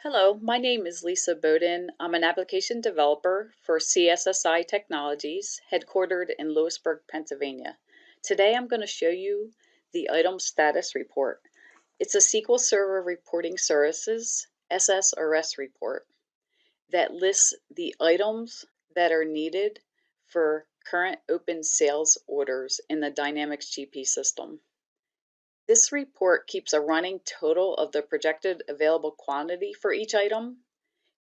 Hello, my name is Lisa Bowden. I'm an application developer for CSSI Technologies, headquartered in Lewisburg, Pennsylvania. Today I'm going to show you the item status report. It's a SQL Server Reporting Services, SSRS report, that lists the items that are needed for current open sales orders in the Dynamics GP system. This report keeps a running total of the projected available quantity for each item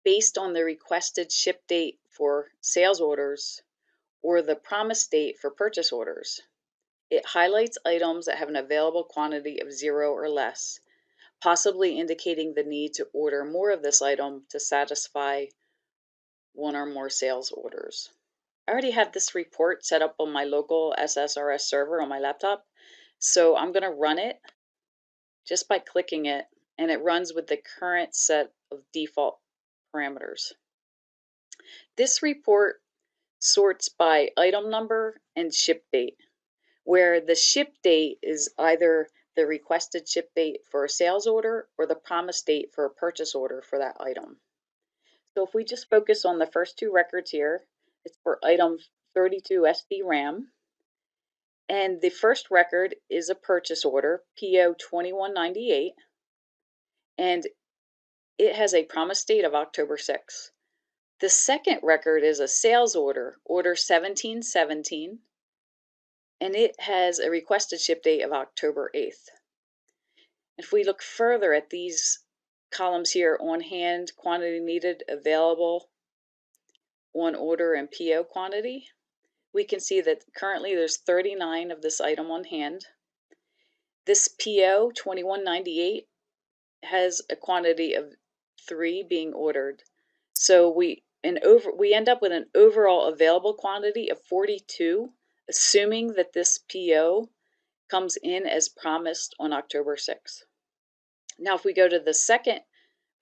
based on the requested ship date for sales orders or the promise date for purchase orders. It highlights items that have an available quantity of 0 or less, possibly indicating the need to order more of this item to satisfy one or more sales orders. I already have this report set up on my local SSRS server on my laptop, so I'm going to run it just by clicking it, and it runs with the current set of default parameters. This report sorts by item number and ship date, where the ship date is either the requested ship date for a sales order or the promise date for a purchase order for that item. So if we just focus on the first two records here, it's for item 32 SD RAM. And the first record is a purchase order, PO 2198, and it has a promise date of October 6th. The second record is a sales order, order 1717, and it has a requested ship date of October 8th. If we look further at these columns here, on hand, quantity needed, available, on order, and PO quantity, we can see that currently there's 39 of this item on hand. This PO 2198 has a quantity of 3 being ordered. So we end up with an overall available quantity of 42, assuming that this PO comes in as promised on October 6th. Now, if we go to the second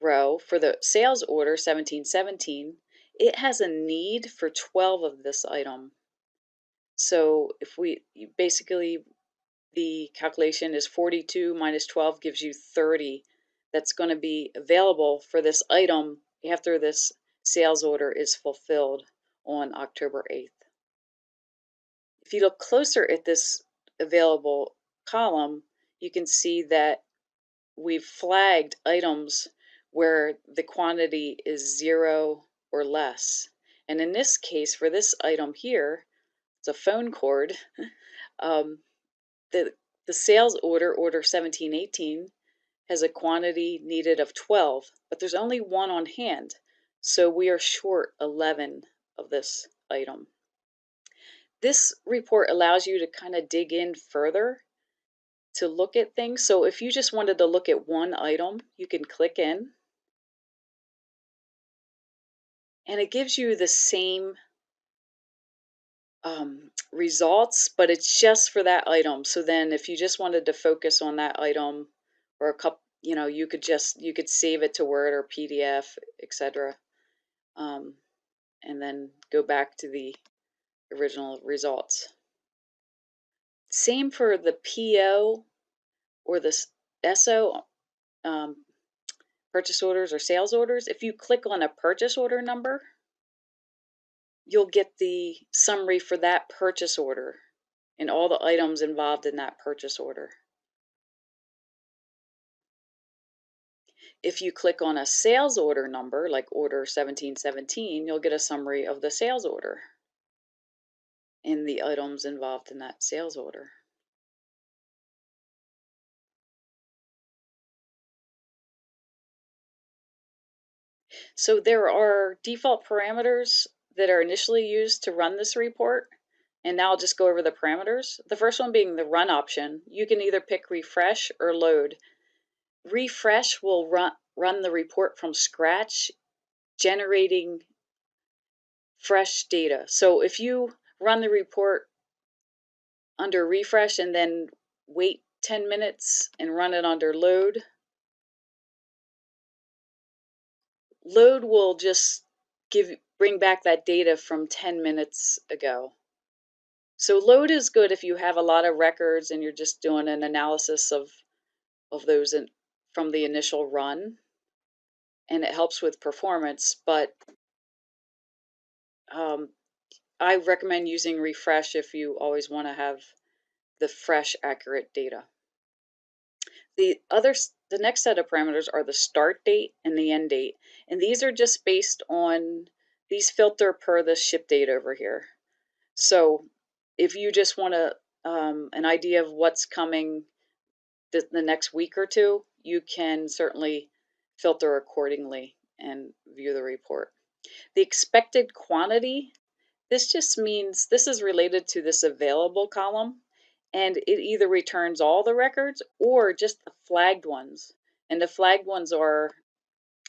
row for the sales order 1717, it has a need for 12 of this item. So if we basically, the calculation is 42 minus 12 gives you 30 that's going to be available for this item after this sales order is fulfilled on October 8th. If you look closer at this available column, you can see that we've flagged items where the quantity is 0 or less. And in this case, for this item here, it's a phone cord. The sales order, order 1718, has a quantity needed of 12, but there's only one on hand. So we are short 11 of this item. This report allows you to kind of dig in further to look at things. So if you just wanted to look at one item, you can click in, and it gives you the same results, but it's just for that item. So then if you just wanted to focus on that item or a couple, you could save it to Word or PDF, etc. And then go back to the original results. Same for the PO or the SO, purchase orders or sales orders. If you click on a purchase order number, you'll get the summary for that purchase order and all the items involved in that purchase order. If you click on a sales order number, like order 1717, you'll get a summary of the sales order and the items involved in that sales order. So there are default parameters that are initially used to run this report, and now I'll just go over the parameters. The first one being the run option. You can either pick refresh or load. Refresh will run the report from scratch, generating fresh data. So if you run the report under refresh and then wait 10 minutes and run it under load, load will just bring back that data from 10 minutes ago. So load is good if you have a lot of records and you're just doing an analysis of those from the initial run. and it helps with performance, but I recommend using refresh if you always want to have the fresh, accurate data. The next set of parameters are the start date and the end date, and these are just based on, these filter per the ship date over here. So if you just want an idea of what's coming the next week or two, you can certainly filter accordingly and view the report. The expected quantity, this just means this is related to this available column, and it either returns all the records or just the flagged ones. And the flagged ones are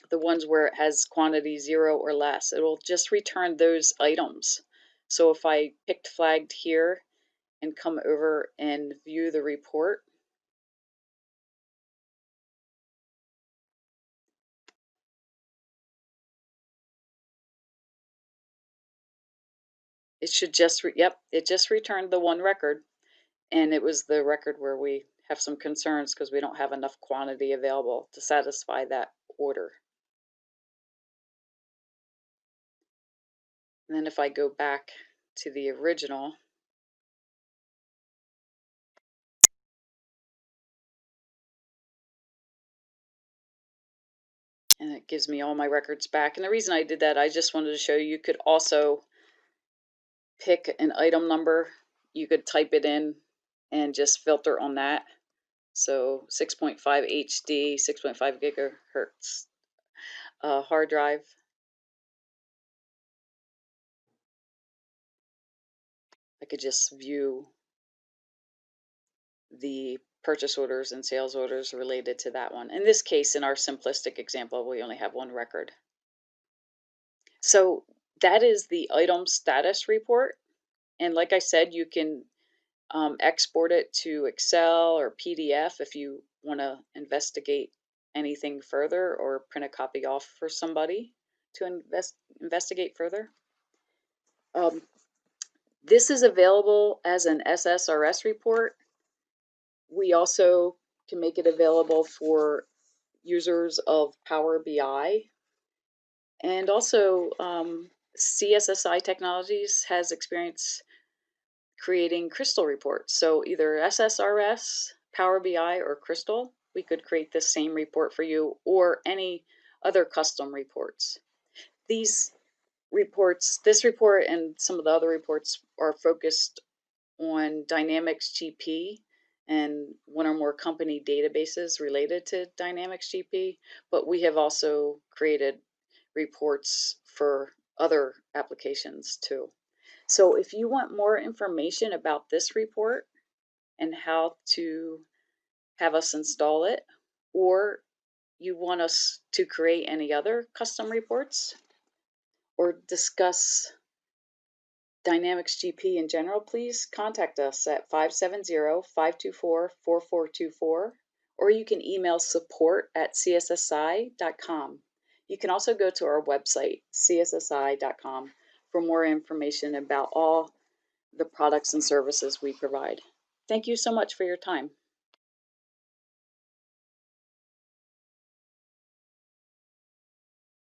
the ones where it has quantity 0 or less. It will just return those items. So if I picked flagged here and come over and view the report, it should just, yep, it just returned the one record. And it was the record where we have some concerns because we don't have enough quantity available to satisfy that order. And then if I go back to the original, and it gives me all my records back. And the reason I did that, I just wanted to show you could also pick an item number. You could type it in and just filter on that. So 6.5 HD, 6.5 gigahertz hard drive. I could just view the purchase orders and sales orders related to that one. In this case, in our simplistic example, we only have one record. So that is the item status report. And like I said, you can export it to Excel or PDF if you want to investigate anything further, or print a copy off for somebody to investigate further. This is available as an SSRS report. We also can make it available for users of Power BI. And also CSSI Technologies has experience creating Crystal reports. So either SSRS, Power BI, or Crystal, we could create the same report for you, or any other custom reports. These reports, this report and some of the other reports, are focused on Dynamics GP and one or more company databases related to Dynamics GP, but we have also created reports for other applications too. So if you want more information about this report and how to have us install it, or you want us to create any other custom reports, or discuss Dynamics GP in general, please contact us at 570-524-4424, or you can email support@cssi.com. You can also go to our website, cssi.com, for more information about all the products and services we provide. Thank you so much for your time.